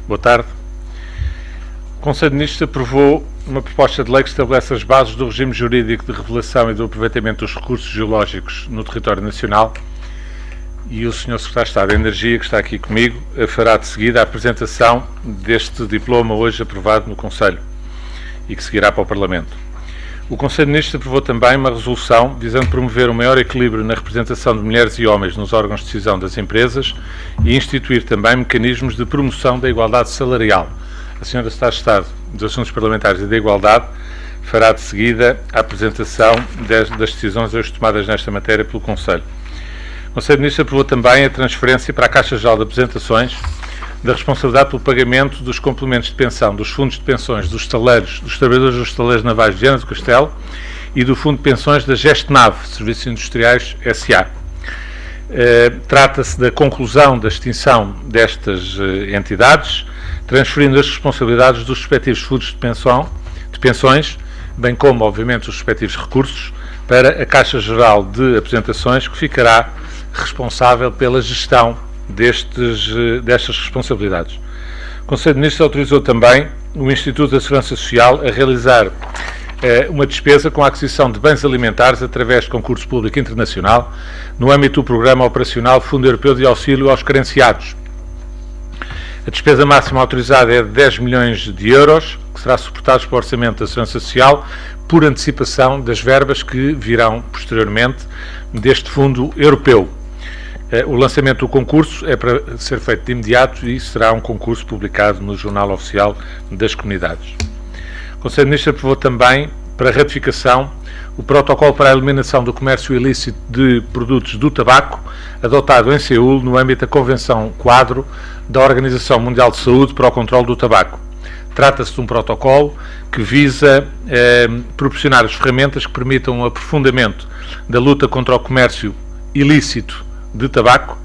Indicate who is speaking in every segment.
Speaker 1: Boa tarde. O Conselho de Ministros aprovou uma proposta de lei que estabelece as bases do regime jurídico de revelação e do aproveitamento dos recursos geológicos no território nacional, e o Sr. Secretário de Estado da Energia, que está aqui comigo, fará de seguida a apresentação deste diploma hoje aprovado no Conselho e que seguirá para o Parlamento. O Conselho de Ministros aprovou também uma resolução visando promover um maior equilíbrio na representação de mulheres e homens nos órgãos de decisão das empresas e instituir também mecanismos de promoção da igualdade salarial. A Sra. Secretária de Estado dos Assuntos Parlamentares e da Igualdade fará de seguida a apresentação das decisões hoje tomadas nesta matéria pelo Conselho. O Conselho de Ministros aprovou também a transferência para a Caixa Geral de Apresentações da responsabilidade pelo pagamento dos complementos de pensão dos fundos de pensões dos estaleiros, dos trabalhadores dos estaleiros navais de Viana do Castelo e do Fundo de Pensões da Gestnave, Serviços Industriais S.A. Trata-se da conclusão da extinção destas entidades, transferindo as responsabilidades dos respectivos fundos de pensões, bem como, obviamente, os respectivos recursos, para a Caixa Geral de Apresentações, que ficará responsável pela gestão destas responsabilidades. O Conselho de Ministros autorizou também o Instituto da Segurança Social a realizar uma despesa com a aquisição de bens alimentares através de concurso público internacional no âmbito do Programa Operacional Fundo Europeu de Auxílio aos Carenciados. A despesa máxima autorizada é de 10 milhões de euros, que será suportada pelo Orçamento da Segurança Social por antecipação das verbas que virão posteriormente deste Fundo Europeu. O lançamento do concurso é para ser feito de imediato e será um concurso publicado no Jornal Oficial das Comunidades. O Conselho de Ministros aprovou também, para ratificação, o protocolo para a eliminação do comércio ilícito de produtos do tabaco, adotado em Seul no âmbito da Convenção Quadro da Organização Mundial de Saúde para o Controlo do Tabaco. Trata-se de um protocolo que visa proporcionar as ferramentas que permitam um aprofundamento da luta contra o comércio ilícito de tabaco,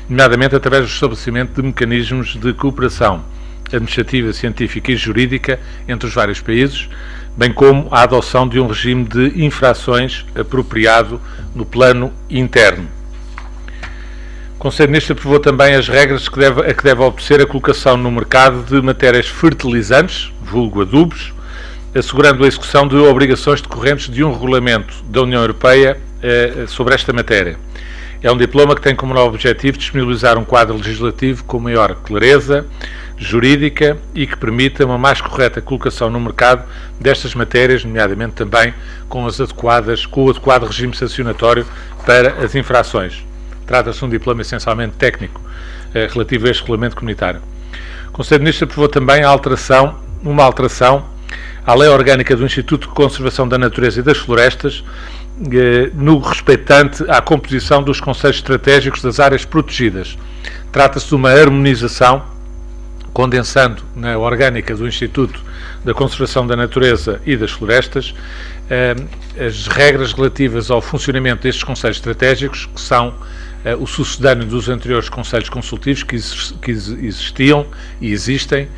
Speaker 1: nomeadamente através do estabelecimento de mecanismos de cooperação administrativa, científica e jurídica entre os vários países, bem como a adoção de um regime de infrações apropriado no plano interno. O Conselho de Ministros aprovou também as regras a que deve obedecer a colocação no mercado de matérias fertilizantes, vulgo adubos, assegurando a execução de obrigações decorrentes de um regulamento da União Europeia sobre esta matéria. É um diploma que tem como objetivo disponibilizar um quadro legislativo com maior clareza jurídica e que permita uma mais correta colocação no mercado destas matérias, nomeadamente também com o adequado regime sancionatório para as infrações. Trata-se de um diploma essencialmente técnico relativo a este regulamento comunitário. O Conselho de Ministros aprovou também uma alteração à Lei Orgânica do Instituto de Conservação da Natureza e das Florestas, no respeitante à composição dos conselhos estratégicos das áreas protegidas. Trata-se de uma harmonização, condensando na orgânica do Instituto da Conservação da Natureza e das Florestas as regras relativas ao funcionamento destes conselhos estratégicos, que são o sucedâneo dos anteriores conselhos consultivos que existiam e existem,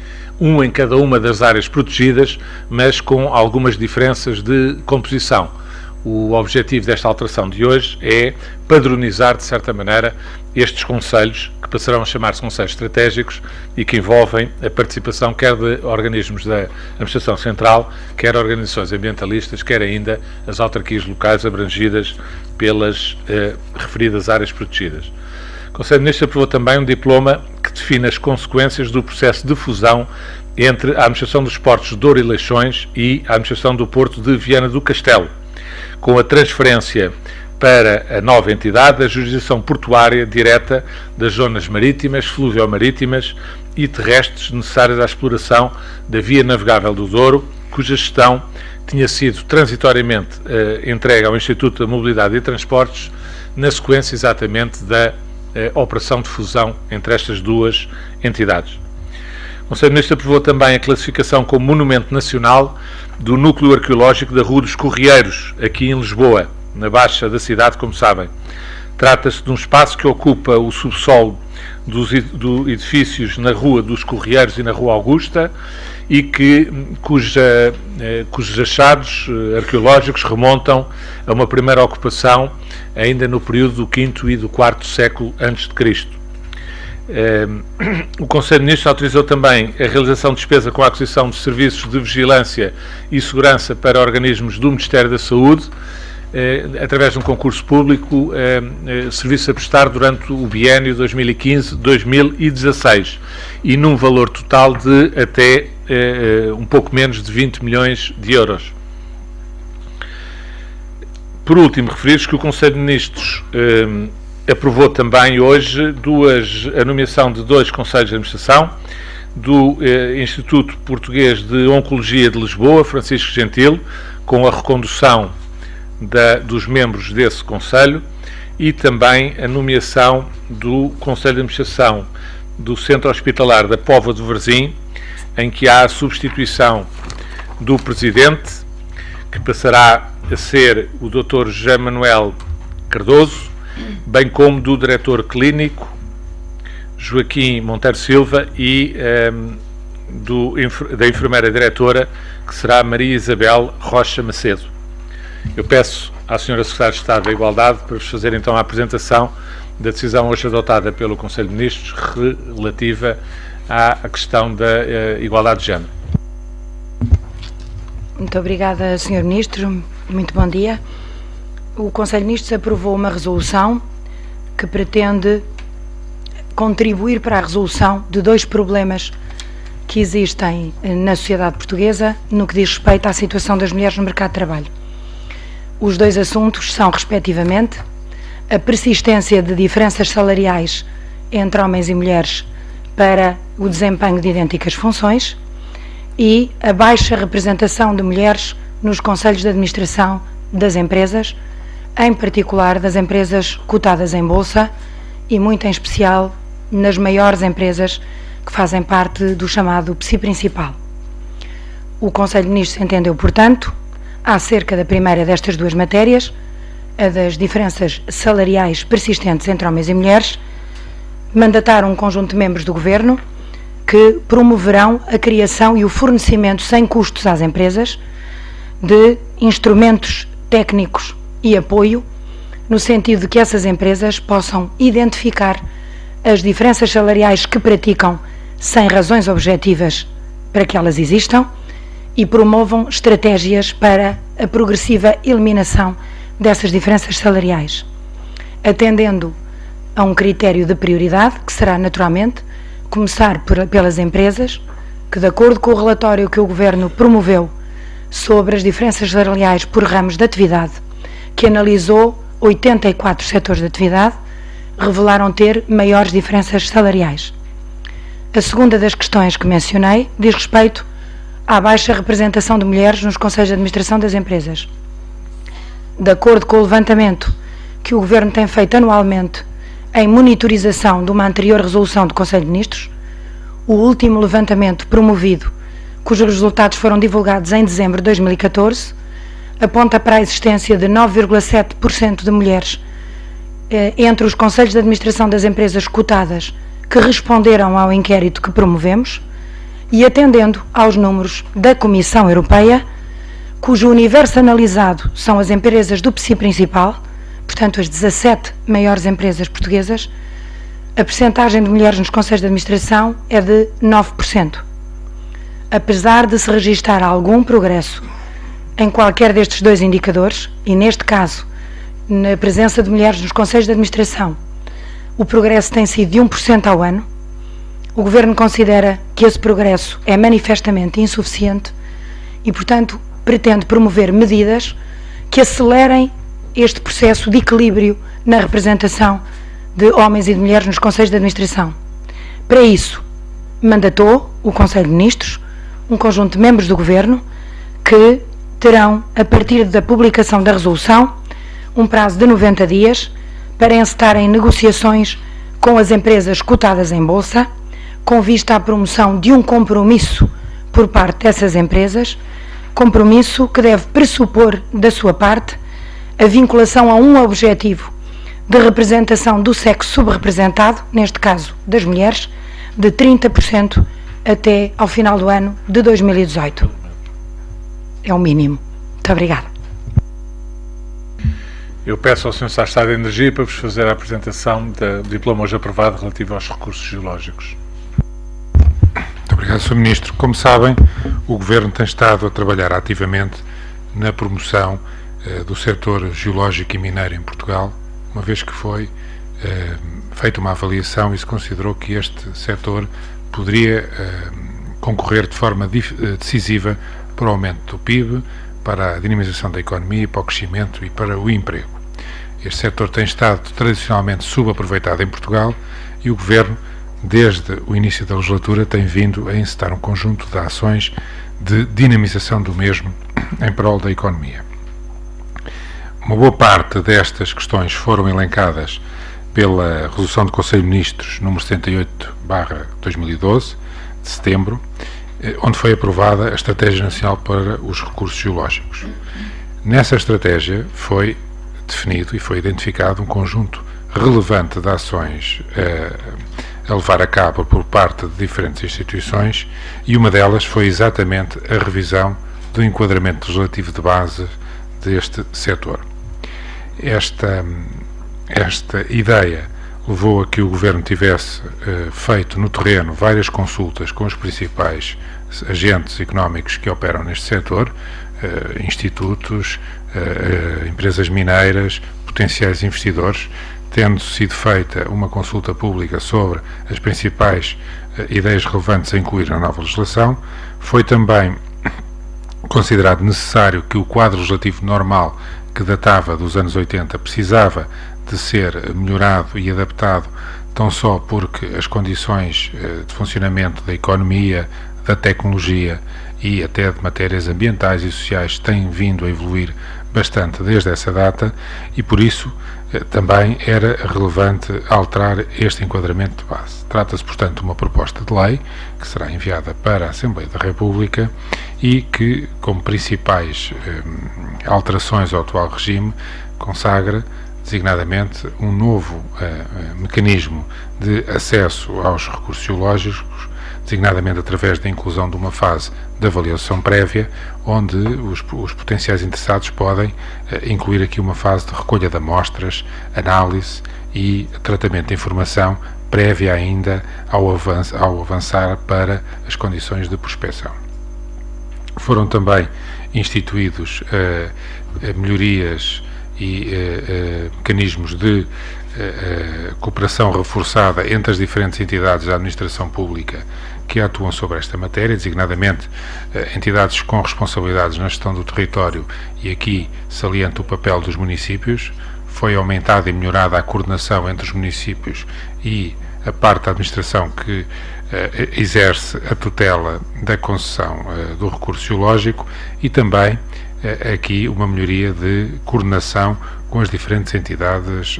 Speaker 1: um em cada uma das áreas protegidas, mas com algumas diferenças de composição. O objetivo desta alteração de hoje é padronizar, de certa maneira, estes conselhos, que passarão a chamar-se conselhos estratégicos e que envolvem a participação quer de organismos da Administração Central, quer organizações ambientalistas, quer ainda as autarquias locais abrangidas pelas referidas áreas protegidas. O Conselho de Ministros aprovou também um diploma que define as consequências do processo de fusão entre a Administração dos Portos de Douro e Leixões e a Administração do Porto de Viana do Castelo, com a transferência para a nova entidade da jurisdição portuária direta das zonas marítimas, fluvio-marítimas e terrestres necessárias à exploração da via navegável do Douro, cuja gestão tinha sido transitoriamente entregue ao Instituto da Mobilidade e Transportes, na sequência exatamente da operação de fusão entre estas duas entidades. O Conselho de Ministros aprovou também a classificação como Monumento Nacional do Núcleo Arqueológico da Rua dos Correieiros, aqui em Lisboa, na Baixa da cidade, como sabem. Trata-se de um espaço que ocupa o subsolo dos edifícios na Rua dos Correieiros e na Rua Augusta e cujos achados arqueológicos remontam a uma primeira ocupação ainda no período do V e do IV século a.C. O Conselho de Ministros autorizou também a realização de despesa com a aquisição de serviços de vigilância e segurança para organismos do Ministério da Saúde, através de um concurso público, serviço a prestar durante o biénio 2015-2016 e num valor total de até um pouco menos de 20 milhões de euros. Por último, referir-vos que o Conselho de Ministros aprovou também hoje a nomeação de 2 conselhos de administração, do Instituto Português de Oncologia de Lisboa, Francisco Gentil, com a recondução dos membros desse conselho, e também a nomeação do Conselho de Administração do Centro Hospitalar da Póvoa de Varzim, em que há a substituição do Presidente, que passará a ser o Dr. José Manuel Cardoso, bem como do Diretor Clínico, Joaquim Monteiro Silva, e da Enfermeira Diretora, que será Maria Isabel Rocha Macedo. Eu peço à Sra. Secretária de Estado da Igualdade para vos fazer então a apresentação da decisão hoje adotada pelo Conselho de Ministros relativa à questão da igualdade de género.
Speaker 2: Muito obrigada, Sr. Ministro. Muito bom dia. O Conselho de Ministros aprovou uma resolução que pretende contribuir para a resolução de 2 problemas que existem na sociedade portuguesa no que diz respeito à situação das mulheres no mercado de trabalho. Os 2 assuntos são, respectivamente, a persistência de diferenças salariais entre homens e mulheres para o desempenho de idênticas funções e a baixa representação de mulheres nos conselhos de administração das empresas, em particular das empresas cotadas em bolsa e, muito em especial, nas maiores empresas que fazem parte do chamado PSI principal. O Conselho de Ministros entendeu, portanto, acerca da primeira destas 2 matérias, a das diferenças salariais persistentes entre homens e mulheres, mandatar um conjunto de membros do Governo que promoverão a criação e o fornecimento sem custos às empresas de instrumentos técnicos e apoio, no sentido de que essas empresas possam identificar as diferenças salariais que praticam sem razões objetivas para que elas existam e promovam estratégias para a progressiva eliminação dessas diferenças salariais, atendendo a um critério de prioridade, que será, naturalmente, começar pelas empresas que, de acordo com o relatório que o Governo promoveu sobre as diferenças salariais por ramos de atividade, que analisou 84 setores de atividade, revelaram ter maiores diferenças salariais. A segunda das questões que mencionei diz respeito à baixa representação de mulheres nos conselhos de administração das empresas. De acordo com o levantamento que o Governo tem feito anualmente em monitorização de uma anterior resolução do Conselho de Ministros, o último levantamento promovido, cujos resultados foram divulgados em dezembro de 2014, aponta para a existência de 9,7% de mulheres entre os conselhos de administração das empresas cotadas que responderam ao inquérito que promovemos e atendendo aos números da Comissão Europeia, cujo universo analisado são as empresas do PSI principal, portanto as 17 maiores empresas portuguesas, a percentagem de mulheres nos conselhos de administração é de 9%. Apesar de se registar algum progresso em qualquer destes 2 indicadores, e neste caso, na presença de mulheres nos conselhos de administração, o progresso tem sido de 1% ao ano, o Governo considera que esse progresso é manifestamente insuficiente e, portanto, pretende promover medidas que acelerem este processo de equilíbrio na representação de homens e de mulheres nos conselhos de administração. Para isso, mandatou o Conselho de Ministros um conjunto de membros do Governo que terão, a partir da publicação da resolução, um prazo de 90 dias para encetarem negociações com as empresas cotadas em bolsa, com vista à promoção de um compromisso por parte dessas empresas, compromisso que deve pressupor, da sua parte, a vinculação a um objetivo de representação do sexo subrepresentado, neste caso das mulheres, de 30% até ao final do ano de 2018. É o mínimo. Muito obrigada.
Speaker 1: Eu peço ao Sr. Secretário de Energia para vos fazer a apresentação do diploma hoje aprovado relativo aos recursos geológicos.
Speaker 3: Muito obrigado, Sr. Ministro. Como sabem, o Governo tem estado a trabalhar ativamente na promoção do setor geológico e mineiro em Portugal, uma vez que foi feita uma avaliação e se considerou que este setor poderia concorrer de forma decisiva para o aumento do PIB, para a dinamização da economia, para o crescimento e para o emprego. Este setor tem estado tradicionalmente subaproveitado em Portugal e o Governo, desde o início da legislatura, tem vindo a encetar um conjunto de ações de dinamização do mesmo em prol da economia. Uma boa parte destas questões foram elencadas pela Resolução do Conselho de Ministros número 78/2012, de setembro, onde foi aprovada a Estratégia Nacional para os Recursos Geológicos. Nessa estratégia foi definido e foi identificado um conjunto relevante de ações a levar a cabo por parte de diferentes instituições e uma delas foi exatamente a revisão do enquadramento legislativo de base deste setor. Esta ideia levou a que o Governo tivesse feito no terreno várias consultas com os principais agentes económicos que operam neste setor, institutos, empresas mineiras, potenciais investidores, tendo sido feita uma consulta pública sobre as principais ideias relevantes a incluir na nova legislação. Foi também considerado necessário que o quadro legislativo normal, que datava dos anos 80, precisava de ser melhorado e adaptado, tão só porque as condições de funcionamento da economia, da tecnologia e até de matérias ambientais e sociais têm vindo a evoluir bastante desde essa data e por isso também era relevante alterar este enquadramento de base. Trata-se, portanto, de uma proposta de lei que será enviada para a Assembleia da República e que, como principais alterações ao atual regime, consagra designadamente um novo mecanismo de acesso aos recursos geológicos, designadamente através da inclusão de uma fase de avaliação prévia, onde os potenciais interessados podem incluir aqui uma fase de recolha de amostras, análise e tratamento de informação prévia ainda ao avançar para as condições de prospecção. Foram também instituídos melhorias e mecanismos de cooperação reforçada entre as diferentes entidades da administração pública que atuam sobre esta matéria, designadamente entidades com responsabilidades na gestão do território, e aqui saliento o papel dos municípios. Foi aumentada e melhorada a coordenação entre os municípios e a parte da administração que exerce a tutela da concessão do recurso geológico e também aqui uma melhoria de coordenação com as diferentes entidades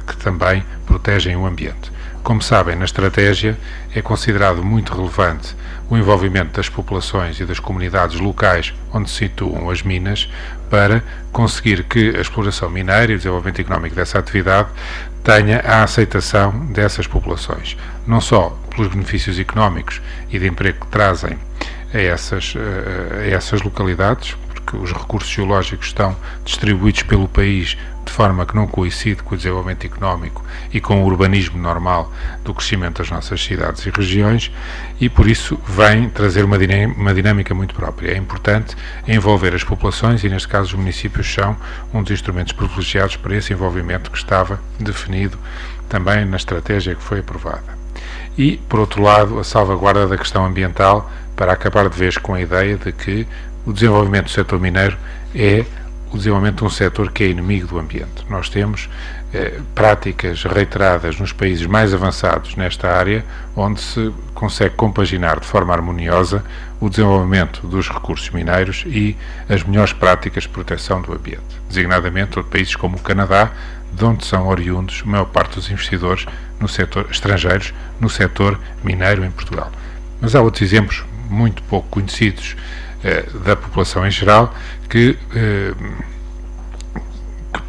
Speaker 3: que também protegem o ambiente. Como sabem, na estratégia é considerado muito relevante o envolvimento das populações e das comunidades locais onde se situam as minas para conseguir que a exploração mineira e o desenvolvimento económico dessa atividade tenha a aceitação dessas populações, não só pelos benefícios económicos e de emprego que trazem a essas localidades, porque os recursos geológicos estão distribuídos pelo país de forma que não coincide com o desenvolvimento económico e com o urbanismo normal do crescimento das nossas cidades e regiões, e por isso vem trazer uma dinâmica muito própria. É importante envolver as populações e, neste caso, os municípios são um dos instrumentos privilegiados para esse envolvimento que estava definido também na estratégia que foi aprovada. E, por outro lado, a salvaguarda da questão ambiental, para acabar de vez com a ideia de que o desenvolvimento do setor mineiro é o desenvolvimento de um setor que é inimigo do ambiente. Nós temos práticas reiteradas nos países mais avançados nesta área, onde se consegue compaginar de forma harmoniosa o desenvolvimento dos recursos mineiros e as melhores práticas de proteção do ambiente, designadamente outros países como o Canadá, de onde são oriundos a maior parte dos investidores no setor estrangeiros no setor mineiro em Portugal. Mas há outros exemplos muito pouco conhecidos da população em geral que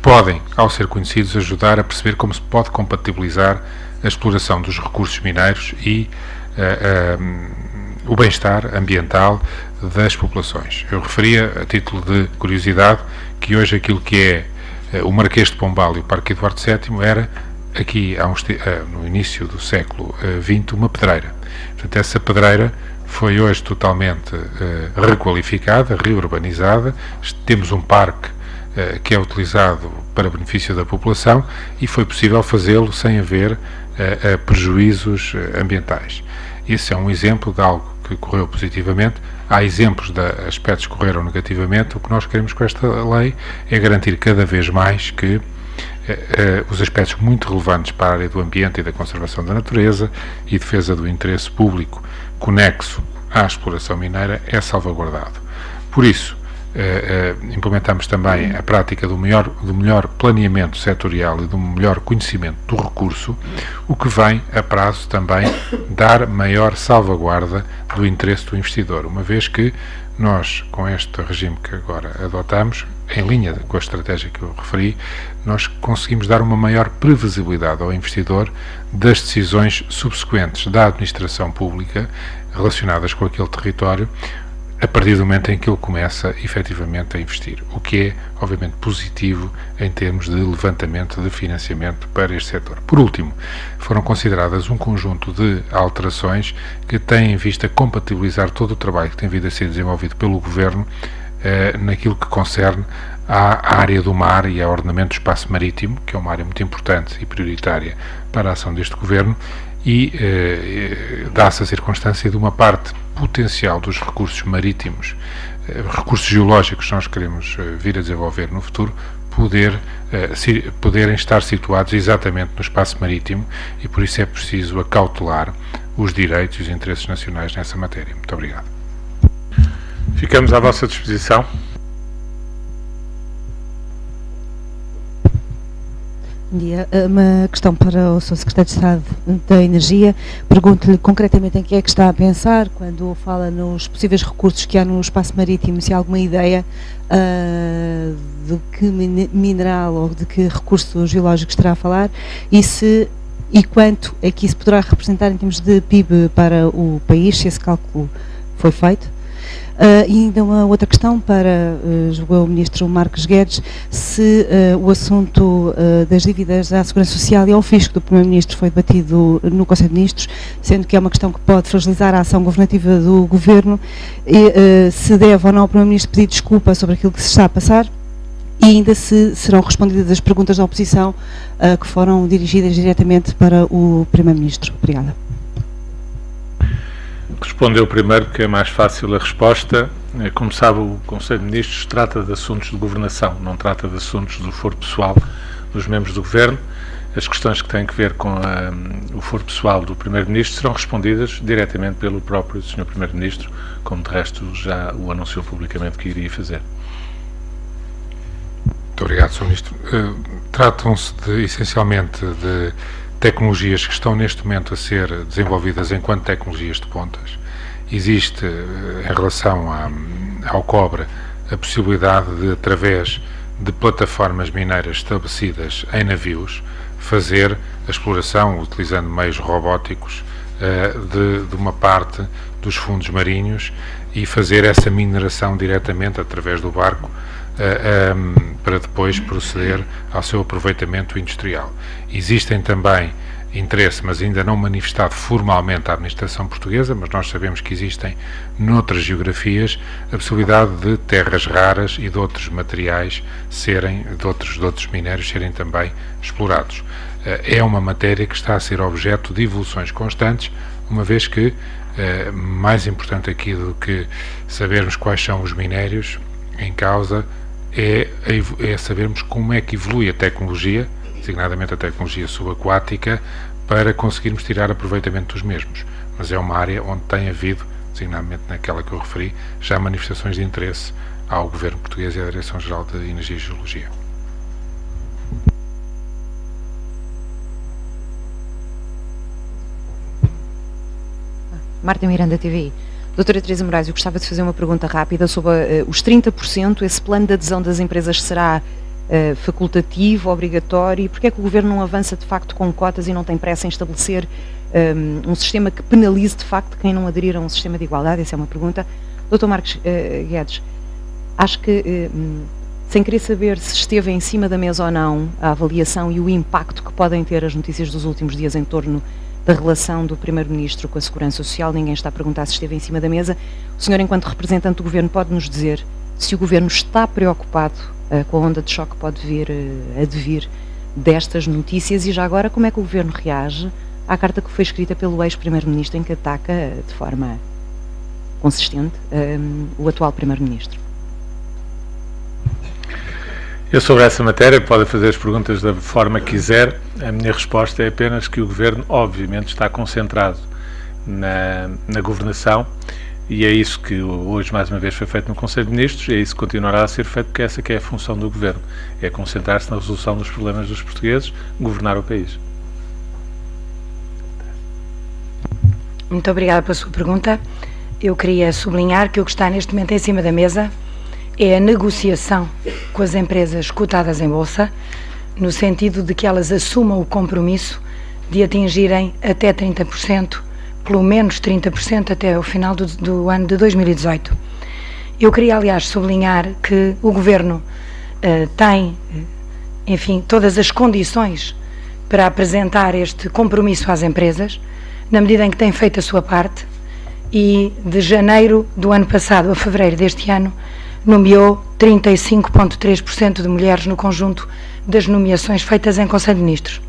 Speaker 3: podem, ao ser conhecidos, ajudar a perceber como se pode compatibilizar a exploração dos recursos mineiros e o bem-estar ambiental das populações. Eu referia, a título de curiosidade, que hoje aquilo que é o Marquês de Pombal e o Parque Eduardo VII era, aqui no início do século XX, uma pedreira. Portanto, essa pedreira foi hoje totalmente requalificada, reurbanizada. Temos um parque que é utilizado para benefício da população e foi possível fazê-lo sem haver prejuízos ambientais. Isso é um exemplo de algo que correu positivamente. Há exemplos de aspectos que correram negativamente. O que nós queremos com esta lei é garantir cada vez mais que os aspectos muito relevantes para a área do ambiente e da conservação da natureza e defesa do interesse público conexo à exploração mineira é salvaguardado. Por isso, implementamos também a prática do melhor planeamento setorial e do melhor conhecimento do recurso, o que vem a prazo também dar maior salvaguarda do interesse do investidor, uma vez que nós, com este regime que agora adotamos, em linha com a estratégia que eu referi, nós conseguimos dar uma maior previsibilidade ao investidor das decisões subsequentes da administração pública relacionadas com aquele território, a partir do momento em que ele começa efetivamente a investir, o que é, obviamente, positivo em termos de levantamento de financiamento para este setor. Por último, foram consideradas um conjunto de alterações que têm em vista compatibilizar todo o trabalho que tem vindo a ser desenvolvido pelo Governo naquilo que concerne à área do mar e ao ordenamento do espaço marítimo, que é uma área muito importante e prioritária para a ação deste Governo, e dá-se a circunstância de uma parte potencial dos recursos marítimos, recursos geológicos que nós queremos vir a desenvolver no futuro, poderem estar situados exatamente no espaço marítimo, e por isso é preciso acautelar os direitos e os interesses nacionais nessa matéria. Muito obrigado.
Speaker 1: Ficamos à vossa disposição.
Speaker 4: Bom dia. Uma questão para o Sr. Secretário de Estado da Energia. Pergunto-lhe concretamente em que é que está a pensar quando fala nos possíveis recursos que há no espaço marítimo, se há alguma ideia de que mineral ou de que recurso geológico estará a falar e quanto é que isso poderá representar em termos de PIB para o país, se esse cálculo foi feito. E ainda uma outra questão para o Ministro Marcos Guedes, se o assunto das dívidas à Segurança Social e ao Fisco do Primeiro-Ministro foi debatido no Conselho de Ministros, sendo que é uma questão que pode fragilizar a ação governativa do Governo, e se deve ou não o Primeiro-Ministro pedir desculpa sobre aquilo que se está a passar, e ainda se serão respondidas as perguntas da oposição que foram dirigidas diretamente para o Primeiro-Ministro. Obrigada.
Speaker 1: Respondeu primeiro, porque é mais fácil a resposta. Como sabe, o Conselho de Ministros trata de assuntos de governação, não trata de assuntos do foro pessoal dos membros do Governo. As questões que têm que ver com o foro pessoal do Primeiro-Ministro serão respondidas diretamente pelo próprio Sr. Primeiro-Ministro, como de resto já o anunciou publicamente que iria fazer.
Speaker 3: Muito obrigado, Sr. Ministro. Tratam-se essencialmente de tecnologias que estão neste momento a ser desenvolvidas enquanto tecnologias de pontas. Existe, em relação ao cobre, a possibilidade de, através de plataformas mineiras estabelecidas em navios, fazer a exploração, utilizando meios robóticos, de uma parte dos fundos marinhos e fazer essa mineração diretamente através do barco, para depois proceder ao seu aproveitamento industrial. Existem também interesse, mas ainda não manifestado formalmente à administração portuguesa, mas nós sabemos que existem noutras geografias a possibilidade de terras raras e de outros materiais de outros minérios serem também explorados. É uma matéria que está a ser objeto de evoluções constantes, uma vez que, mais importante aqui do que sabermos quais são os minérios em causa, é sabermos como é que evolui a tecnologia, designadamente a tecnologia subaquática, para conseguirmos tirar aproveitamento dos mesmos. Mas é uma área onde tem havido, designadamente naquela que eu referi, já manifestações de interesse ao Governo português e à Direção-Geral de Energia e Geologia.
Speaker 5: Marta Miranda, TVI. Doutora Teresa Moraes, eu gostava de fazer uma pergunta rápida sobre os 30%, esse plano de adesão das empresas será facultativo, obrigatório, e porque é que o Governo não avança de facto com cotas e não tem pressa em estabelecer um sistema que penalize de facto quem não aderir a um sistema de igualdade? Essa é uma pergunta. Doutor Marcos Guedes, acho que sem querer saber se esteve em cima da mesa ou não a avaliação e o impacto que podem ter as notícias dos últimos dias em torno da relação do Primeiro-Ministro com a Segurança Social. Ninguém está a perguntar se esteve em cima da mesa. O senhor, enquanto representante do Governo, pode nos dizer se o Governo está preocupado com a onda de choque que pode vir a devir destas notícias e já agora como é que o Governo reage à carta que foi escrita pelo ex-Primeiro-Ministro em que ataca de forma consistente o atual Primeiro-Ministro?
Speaker 1: Eu sobre essa matéria pode fazer as perguntas da forma que quiser. A minha resposta é apenas que o Governo, obviamente, está concentrado na governação e é isso que hoje, mais uma vez, foi feito no Conselho de Ministros e é isso que continuará a ser feito, porque essa que é a função do Governo, é concentrar-se na resolução dos problemas dos portugueses, governar o país.
Speaker 2: Muito obrigada pela sua pergunta. Eu queria sublinhar que o que está neste momento em cima da mesa é a negociação com as empresas cotadas em Bolsa, no sentido de que elas assumam o compromisso de atingirem até 30%, pelo menos 30% até o final do ano de 2018. Eu queria, aliás, sublinhar que o Governo tem, enfim, todas as condições para apresentar este compromisso às empresas, na medida em que tem feito a sua parte, e de janeiro do ano passado a fevereiro deste ano, nomeou 35,3% de mulheres no conjunto das nomeações feitas em Conselho de Ministros.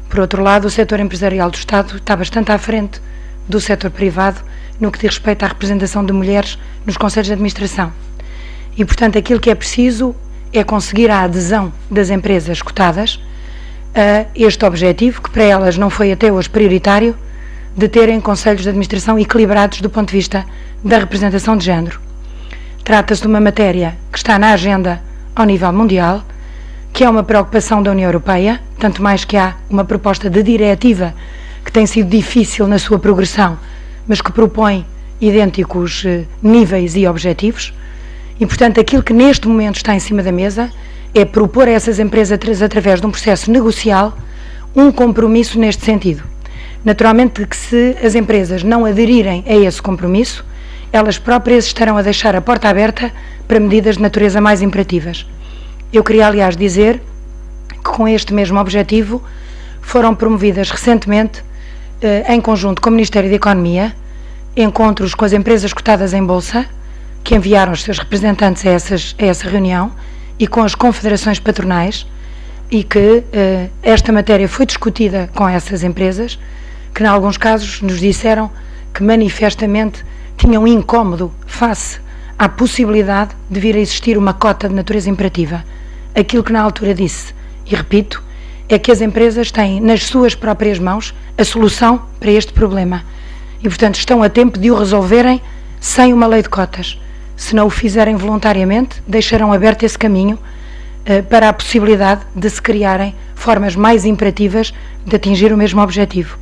Speaker 2: Por outro lado, o setor empresarial do Estado está bastante à frente do setor privado no que diz respeito à representação de mulheres nos Conselhos de Administração. E, portanto, aquilo que é preciso é conseguir a adesão das empresas cotadas a este objetivo, que para elas não foi até hoje prioritário, de terem Conselhos de Administração equilibrados do ponto de vista da representação de género. Trata-se de uma matéria que está na agenda ao nível mundial, que é uma preocupação da União Europeia, tanto mais que há uma proposta de diretiva que tem sido difícil na sua progressão, mas que propõe idênticos níveis e objetivos. E, portanto, aquilo que neste momento está em cima da mesa é propor a essas empresas, através de um processo negocial, um compromisso neste sentido. Naturalmente que se as empresas não aderirem a esse compromisso, elas próprias estarão a deixar a porta aberta para medidas de natureza mais imperativas. Eu queria, aliás, dizer que com este mesmo objetivo foram promovidas recentemente, em conjunto com o Ministério da Economia, encontros com as empresas cotadas em Bolsa, que enviaram os seus representantes a essa reunião, e com as confederações patronais, e que esta matéria foi discutida com essas empresas, que, em alguns casos, nos disseram que manifestamente tinham incómodo face à possibilidade de vir a existir uma cota de natureza imperativa. Aquilo que na altura disse, e repito, é que as empresas têm nas suas próprias mãos a solução para este problema e, portanto, estão a tempo de o resolverem sem uma lei de cotas. Se não o fizerem voluntariamente, deixarão aberto esse caminho para a possibilidade de se criarem formas mais imperativas de atingir o mesmo objetivo.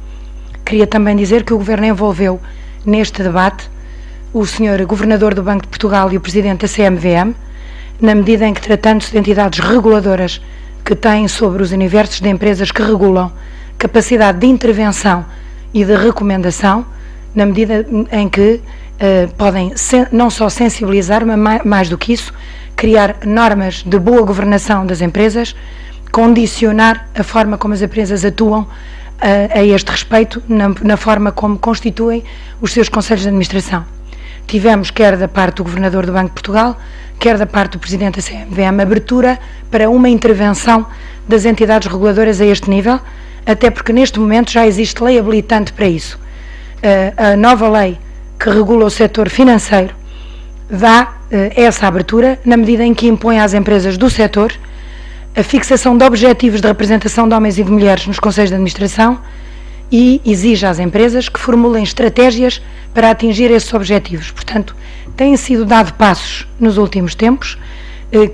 Speaker 2: Queria também dizer que o Governo envolveu neste debate o Sr. Governador do Banco de Portugal e o Presidente da CMVM, na medida em que, tratando-se de entidades reguladoras que têm sobre os universos de empresas que regulam capacidade de intervenção e de recomendação, na medida em que podem não só sensibilizar, mas mais do que isso, criar normas de boa governação das empresas, condicionar a forma como as empresas atuam a este respeito, na forma como constituem os seus conselhos de administração. Tivemos, quer da parte do Governador do Banco de Portugal, quer da parte do Presidente da CMVM, abertura para uma intervenção das entidades reguladoras a este nível, até porque neste momento já existe lei habilitante para isso. A nova lei que regula o setor financeiro dá essa abertura, na medida em que impõe às empresas do setor a fixação de objetivos de representação de homens e de mulheres nos conselhos de administração e exige às empresas que formulem estratégias para atingir esses objetivos. Portanto, têm sido dados passos nos últimos tempos,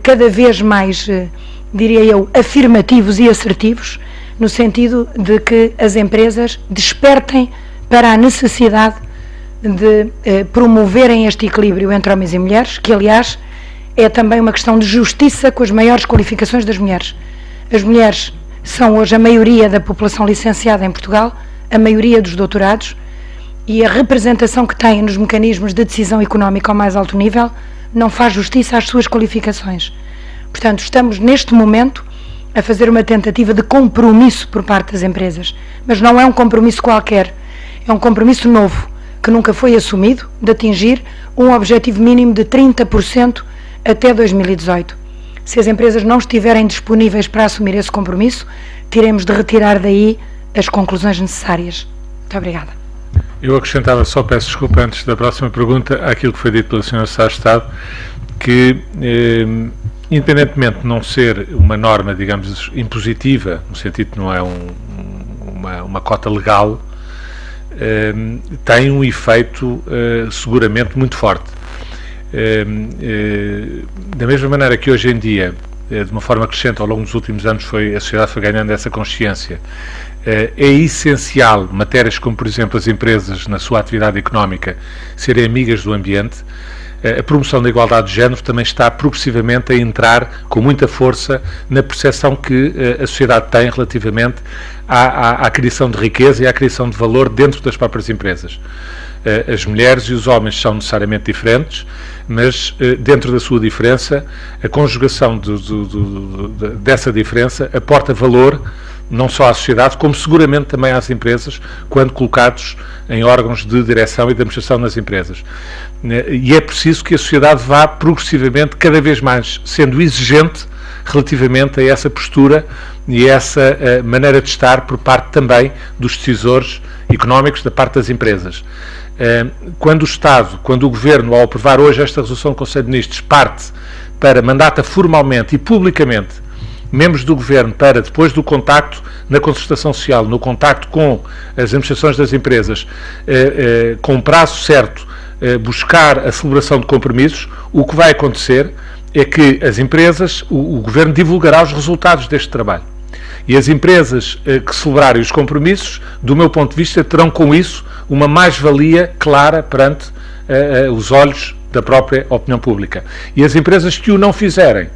Speaker 2: cada vez mais, diria eu, afirmativos e assertivos, no sentido de que as empresas despertem para a necessidade de promoverem este equilíbrio entre homens e mulheres, que, aliás, é também uma questão de justiça com as maiores qualificações das mulheres. As mulheres são hoje a maioria da população licenciada em Portugal, a maioria dos doutorados, e a representação que têm nos mecanismos de decisão económica ao mais alto nível não faz justiça às suas qualificações. Portanto, estamos neste momento a fazer uma tentativa de compromisso por parte das empresas, mas não é um compromisso qualquer, é um compromisso novo, que nunca foi assumido, de atingir um objetivo mínimo de 30% até 2018. Se as empresas não estiverem disponíveis para assumir esse compromisso, teremos de retirar daí as conclusões necessárias. Muito obrigada.
Speaker 1: Eu acrescentava, só peço desculpa antes da próxima pergunta, àquilo que foi dito pela Sra. Secretária de Estado, que independentemente de não ser uma norma, digamos, impositiva, no sentido que não é uma cota legal, tem um efeito seguramente muito forte. Da mesma maneira que hoje em dia, de uma forma crescente ao longo dos últimos anos, a sociedade foi ganhando essa consciência, é essencial matérias como, por exemplo, as empresas, na sua atividade económica, serem amigas do ambiente. A promoção da igualdade de género também está progressivamente a entrar com muita força na percepção que a sociedade tem relativamente à criação de riqueza e à criação de valor dentro das próprias empresas. As mulheres e os homens são necessariamente diferentes, mas dentro da sua diferença, a conjugação dessa diferença aporta valor não só à sociedade, como seguramente também às empresas, quando colocados em órgãos de direção e de administração nas empresas. E é preciso que a sociedade vá progressivamente, cada vez mais, sendo exigente relativamente a essa postura e a essa maneira de estar por parte também dos decisores económicos, da parte das empresas. Quando o Estado, quando o Governo, ao aprovar hoje esta resolução do Conselho de Ministros, parte para mandata formalmente e publicamente membros do Governo para, depois do contacto na concertação social, no contacto com as administrações das empresas, com um prazo certo, buscar a celebração de compromissos, o que vai acontecer é que as empresas, o Governo divulgará os resultados deste trabalho. E as empresas que celebrarem os compromissos, do meu ponto de vista, terão com isso uma mais-valia clara perante os olhos da própria opinião pública. E as empresas que o não fizerem,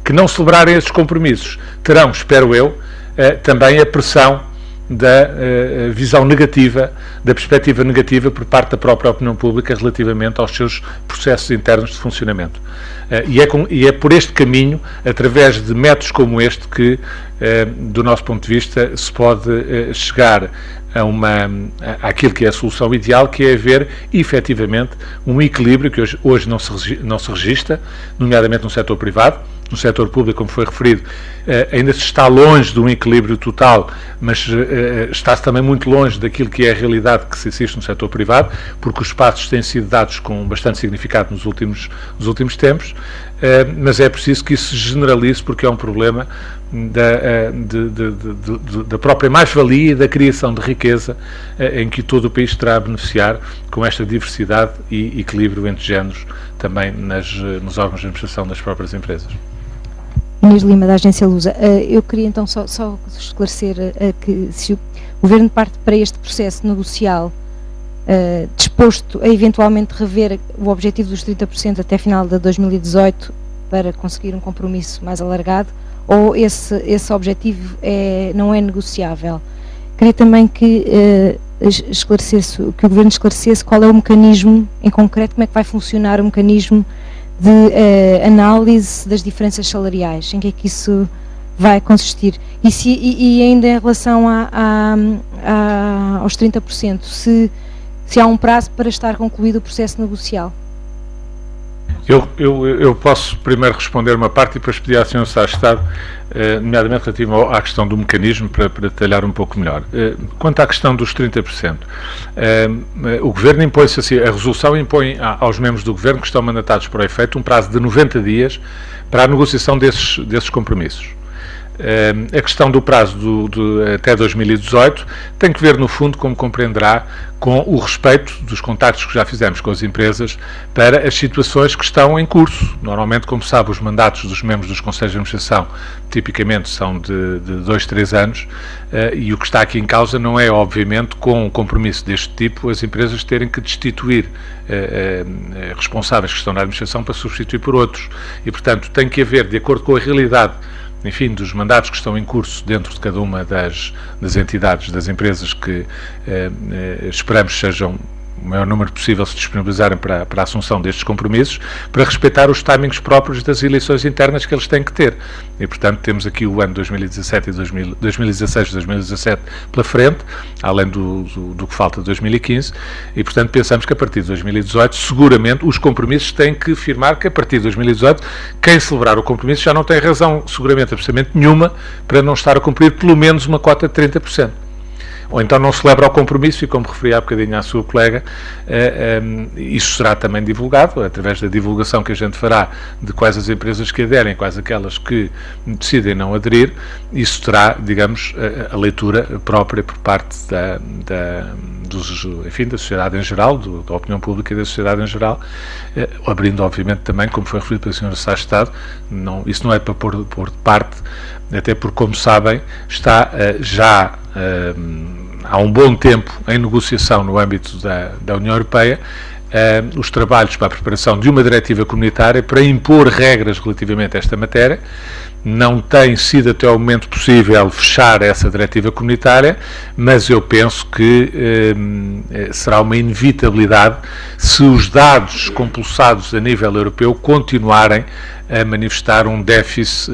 Speaker 1: que não celebrarem esses compromissos, terão, espero eu, também a pressão da visão negativa, da perspectiva negativa por parte da própria opinião pública relativamente aos seus processos internos de funcionamento. E é por este caminho, através de métodos como este, que, do nosso ponto de vista, se pode chegar àquilo que é a solução ideal, que é haver, efetivamente, um equilíbrio que hoje não se registra, nomeadamente no setor privado. No setor público, como foi referido, ainda se está longe de um equilíbrio total, mas está-se também muito longe daquilo que é a realidade que se assiste no setor privado, porque os passos têm sido dados com bastante significado nos últimos tempos, mas é preciso que isso se generalize, porque é um problema da própria mais-valia e da criação de riqueza em que todo o país terá a beneficiar com esta diversidade e equilíbrio entre géneros também nos órgãos de administração das próprias empresas.
Speaker 4: Inês Lima, da Agência Lusa. Eu queria então só esclarecer que se o Governo parte para este processo negocial disposto a eventualmente rever o objetivo dos 30% até final de 2018 para conseguir um compromisso mais alargado, ou esse objetivo não é negociável? Queria também que o Governo esclarecesse qual é o mecanismo em concreto, como é que vai funcionar o mecanismo de análise das diferenças salariais, em que é que isso vai consistir, e ainda em relação aos 30%, se há um prazo para estar concluído o processo negocial.
Speaker 1: Eu posso primeiro responder uma parte e depois pedir à Sra. Secretária de Estado, nomeadamente relativo à questão do mecanismo, para detalhar um pouco melhor. Quanto à questão dos 30%, o Governo impõe-se assim, a resolução impõe aos membros do Governo que estão mandatados para o efeito um prazo de 90 dias para a negociação desses compromissos. A questão do prazo até 2018 tem que ver, no fundo, como compreenderá, com o respeito dos contactos que já fizemos com as empresas para as situações que estão em curso. Normalmente, como sabe, os mandatos dos membros dos Conselhos de Administração tipicamente são de 2, 3 anos, e o que está aqui em causa não é, obviamente, com um compromisso deste tipo, as empresas terem que destituir responsáveis que estão na administração para substituir por outros. E, portanto, tem que haver, de acordo com a realidade, enfim, dos mandatos que estão em curso dentro de cada uma das entidades, das empresas que esperamos sejam o maior número possível se disponibilizarem para a assunção destes compromissos, para respeitar os timings próprios das eleições internas que eles têm que ter. E, portanto, temos aqui o ano 2017 e 2016 e 2017 pela frente, além do que falta de 2015, e, portanto, pensamos que a partir de 2018, seguramente, os compromissos têm que firmar que a partir de 2018, quem celebrar o compromisso já não tem razão, seguramente, absolutamente nenhuma, para não estar a cumprir pelo menos uma cota de 30%. Ou então não celebra o compromisso, e como referi há bocadinho à sua colega, isso será também divulgado, através da divulgação que a gente fará de quais as empresas que aderem, quais aquelas que decidem não aderir, isso terá, digamos, a leitura própria por parte da sociedade em geral, da opinião pública e da sociedade em geral, abrindo, obviamente, também, como foi referido pelo Sr. Secretário de Estado, isso não é para pôr de parte, até porque, como sabem, está já há um bom tempo em negociação no âmbito da União Europeia os trabalhos para a preparação de uma diretiva comunitária para impor regras relativamente a esta matéria. Não tem sido até ao momento possível fechar essa diretiva comunitária, mas eu penso que será uma inevitabilidade se os dados compulsados a nível europeu continuarem a manifestar um déficit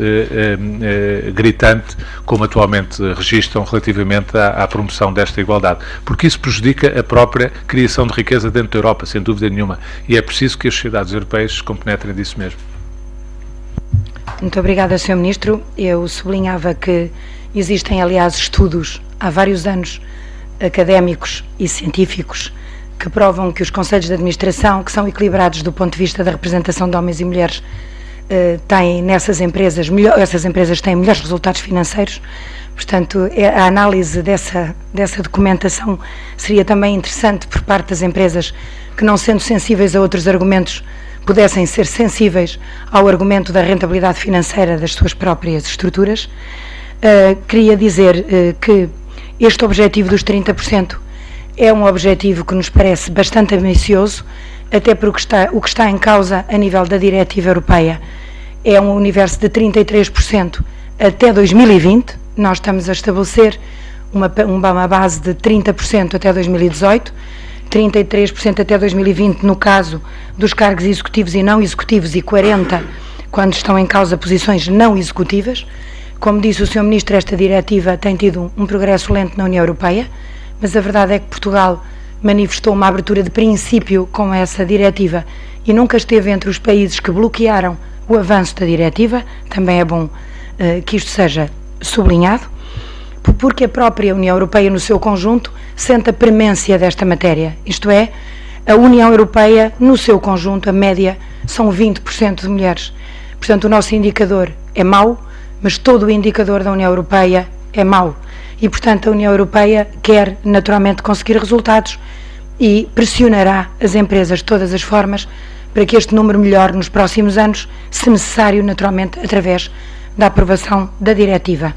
Speaker 1: gritante, como atualmente registram relativamente à promoção desta igualdade, porque isso prejudica a própria criação de riqueza dentro da Europa, sem dúvida nenhuma, e é preciso que as sociedades europeias se compenetrem disso mesmo.
Speaker 2: Muito obrigada, Sr. Ministro. Eu sublinhava que existem, aliás, estudos há vários anos, académicos e científicos, que provam que os conselhos de administração, que são equilibrados do ponto de vista da representação de homens e mulheres, têm nessas empresas, essas empresas têm melhores resultados financeiros. Portanto, a análise dessa documentação seria também interessante por parte das empresas que, não sendo sensíveis a outros argumentos, pudessem ser sensíveis ao argumento da rentabilidade financeira das suas próprias estruturas. Queria dizer que este objetivo dos 30% é um objetivo que nos parece bastante ambicioso, até porque o que está em causa a nível da diretiva europeia é um universo de 33% até 2020, nós estamos a estabelecer uma base de 30% até 2018, 33% até 2020 no caso dos cargos executivos e não executivos e 40% quando estão em causa posições não executivas. Como disse o Sr. Ministro, esta diretiva tem tido um progresso lento na União Europeia, mas a verdade é que Portugal manifestou uma abertura de princípio com essa diretiva e nunca esteve entre os países que bloquearam o avanço da diretiva. Também é bom que isto seja sublinhado, porque a própria União Europeia no seu conjunto sente a premência desta matéria, isto é, a União Europeia no seu conjunto, a média são 20% de mulheres. Portanto, o nosso indicador é mau, mas todo o indicador da União Europeia é mau. E, portanto, a União Europeia quer naturalmente conseguir resultados e pressionará as empresas de todas as formas para que este número melhore nos próximos anos, se necessário, naturalmente, através da aprovação da diretiva.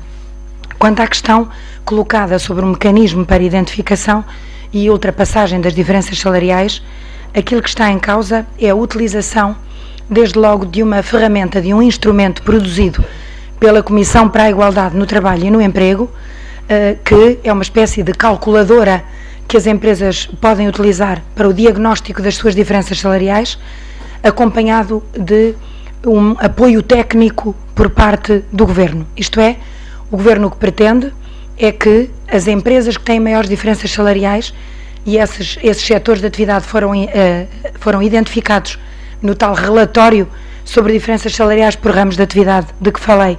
Speaker 2: Quanto à questão colocada sobre um mecanismo para identificação e ultrapassagem das diferenças salariais, aquilo que está em causa é a utilização, desde logo, de uma ferramenta, de um instrumento produzido pela Comissão para a Igualdade no Trabalho e no Emprego, que é uma espécie de calculadora que as empresas podem utilizar para o diagnóstico das suas diferenças salariais, acompanhado de um apoio técnico por parte do Governo. Isto é, o Governo o que pretende é que as empresas que têm maiores diferenças salariais, e esses setores de atividade foram identificados no tal relatório sobre diferenças salariais por ramos de atividade de que falei,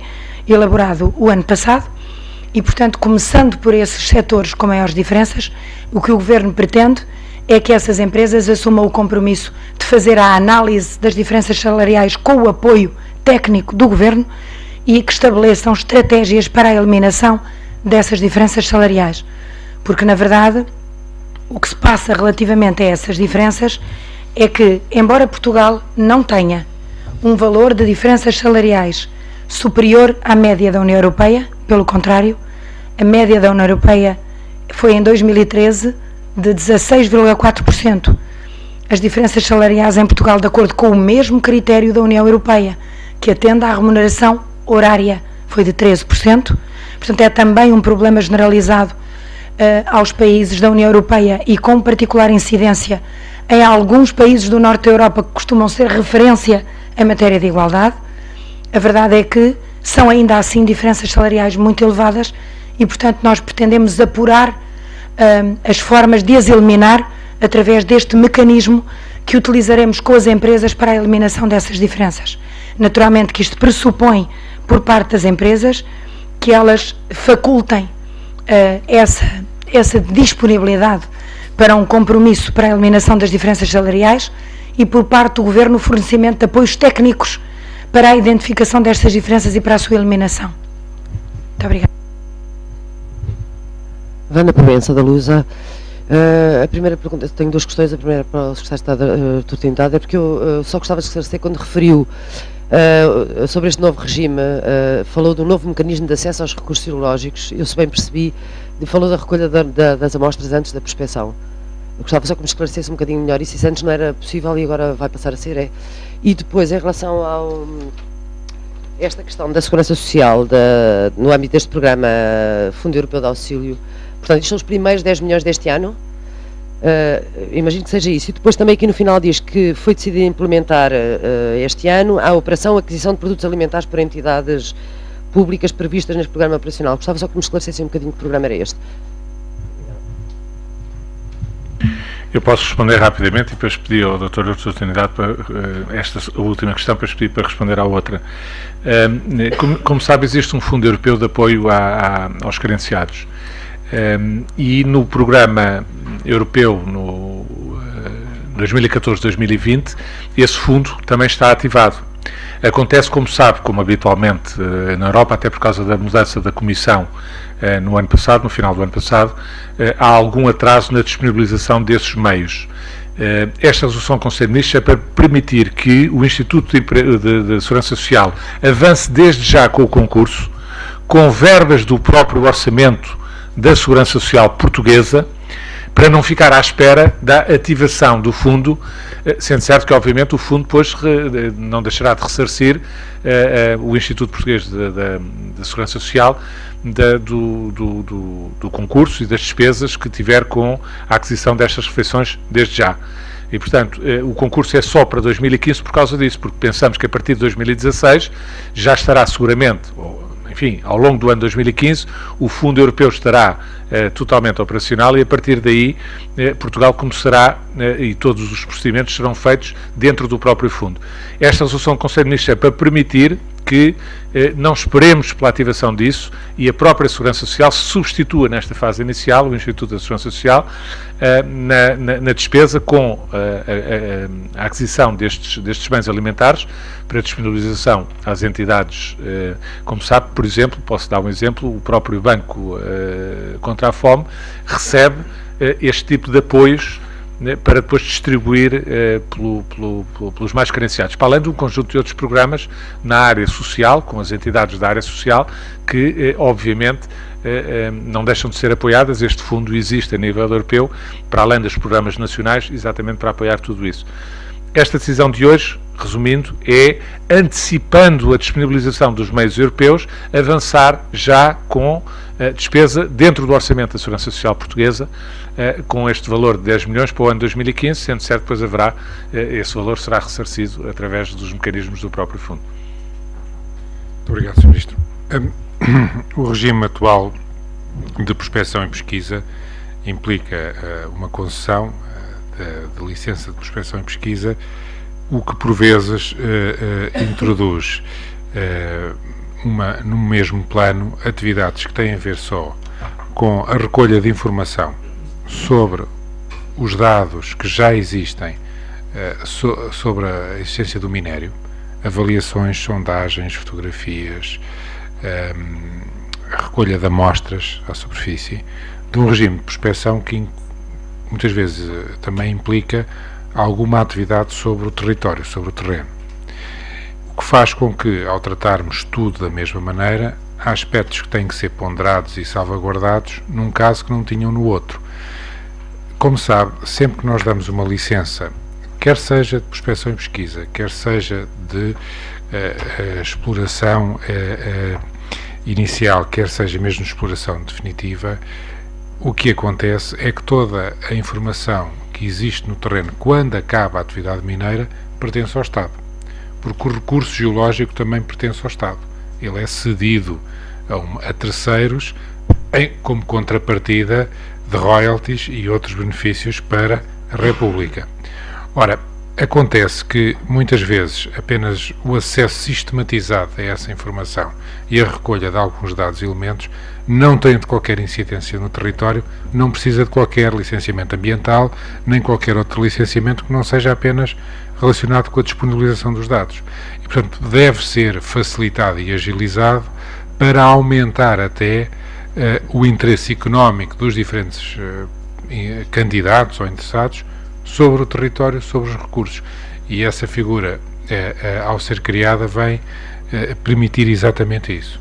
Speaker 2: elaborado o ano passado, e, portanto, começando por esses setores com maiores diferenças, o que o Governo pretende é que essas empresas assumam o compromisso de fazer a análise das diferenças salariais com o apoio técnico do Governo e que estabeleçam estratégias para a eliminação dessas diferenças salariais. Porque, na verdade, o que se passa relativamente a essas diferenças é que, embora Portugal não tenha um valor de diferenças salariais superior à média da União Europeia, pelo contrário, a média da União Europeia foi em 2013 de 16,4%. As diferenças salariais em Portugal, de acordo com o mesmo critério da União Europeia, que atende à remuneração horária, foi de 13%. Portanto, é também um problema generalizado aos países da União Europeia e com particular incidência em alguns países do norte da Europa que costumam ser referência em matéria de igualdade. A verdade é que são ainda assim diferenças salariais muito elevadas e, portanto, nós pretendemos apurar as formas de as eliminar através deste mecanismo que utilizaremos com as empresas para a eliminação dessas diferenças. Naturalmente que isto pressupõe, por parte das empresas, que elas facultem essa disponibilidade para um compromisso para a eliminação das diferenças salariais e, por parte do Governo, o fornecimento de apoios técnicos para a identificação destas diferenças e para a sua eliminação. Muito obrigada.
Speaker 6: Vana Provença, da Lusa. A primeira pergunta, tenho duas questões. A primeira para o Secretário de Estado da Tutindade é porque eu só gostava de esclarecer quando referiu sobre este novo regime, falou do novo mecanismo de acesso aos recursos filológicos. Eu, se bem percebi, falou da recolha das amostras antes da prospecção. Eu gostava só que me esclarecesse um bocadinho melhor isso antes não era possível e agora vai passar a ser, E depois, em relação a esta questão da segurança social, no âmbito deste programa Fundo Europeu de Auxílio, portanto, isto são os primeiros 10 milhões deste ano, imagino que seja isso. E depois também aqui no final diz que foi decidido implementar este ano a operação Aquisição de Produtos Alimentares por entidades públicas previstas neste programa operacional. Gostava só que me esclarecessem um bocadinho que programa era este.
Speaker 1: Eu posso responder rapidamente e depois pedir ao Dr. oportunidade para esta última questão, depois pedir para responder à outra. Como sabe, existe um Fundo Europeu de Apoio aos Carenciados. E no programa europeu, no 2014-2020, esse fundo também está ativado. Acontece, como sabe, como habitualmente na Europa, até por causa da mudança da Comissão no ano passado, no final do ano passado, há algum atraso na disponibilização desses meios. Esta resolução do Conselho de Ministros é para permitir que o Instituto de Segurança Social avance desde já com o concurso, com verbas do próprio orçamento da Segurança Social portuguesa, para não ficar à espera da ativação do fundo, sendo certo que, obviamente, o fundo depois não deixará de ressarcir o Instituto Português da Segurança Social do concurso e das despesas que tiver com a aquisição destas refeições desde já. E, portanto, o concurso é só para 2015 por causa disso, porque pensamos que a partir de 2016 já estará seguramente, enfim, ao longo do ano 2015, o Fundo Europeu estará totalmente operacional e, a partir daí, Portugal começará e todos os procedimentos serão feitos dentro do próprio fundo. Esta resolução do Conselho de Ministros é para permitir que não esperemos pela ativação disso e a própria Segurança Social se substitua nesta fase inicial, o Instituto da Segurança Social, na despesa com a aquisição destes bens alimentares para disponibilização às entidades. Como sabe, por exemplo, posso dar um exemplo, o próprio Banco contra a Fome recebe este tipo de apoios para depois distribuir pelos mais carenciados, para além de um conjunto de outros programas na área social, com as entidades da área social, que obviamente não deixam de ser apoiadas. Este fundo existe a nível europeu, para além dos programas nacionais, exatamente para apoiar tudo isso. Esta decisão de hoje, resumindo, é, antecipando a disponibilização dos meios europeus, avançar já com a despesa dentro do orçamento da Segurança Social portuguesa, com este valor de 10 milhões para o ano 2015, sendo certo que depois haverá, esse valor será ressarcido através dos mecanismos do próprio fundo.
Speaker 3: Muito obrigado, Sr. Ministro. O regime atual de prospecção e pesquisa implica uma concessão de licença de prospecção e pesquisa, o que por vezes introduz no mesmo plano atividades que têm a ver só com a recolha de informação sobre os dados que já existem sobre a existência do minério, avaliações, sondagens, fotografias, a recolha de amostras à superfície, de um regime de prospecção que muitas vezes também implica alguma atividade sobre o território, sobre o terreno. O que faz com que, ao tratarmos tudo da mesma maneira, há aspectos que têm que ser ponderados e salvaguardados num caso que não tinham no outro. Como sabe, sempre que nós damos uma licença, quer seja de prospecção e pesquisa, quer seja de exploração inicial, quer seja mesmo de exploração definitiva, o que acontece é que toda a informação que existe no terreno quando acaba a atividade mineira pertence ao Estado, porque o recurso geológico também pertence ao Estado. Ele é cedido a terceiros como contrapartida de royalties e outros benefícios para a República. Ora, acontece que muitas vezes apenas o acesso sistematizado a essa informação e a recolha de alguns dados e elementos não tem de qualquer incidência no território, não precisa de qualquer licenciamento ambiental, nem qualquer outro licenciamento que não seja apenas relacionado com a disponibilização dos dados. E, portanto, deve ser facilitado e agilizado para aumentar até o interesse económico dos diferentes candidatos ou interessados sobre o território, sobre os recursos. E essa figura, ao ser criada, vem permitir exatamente isso.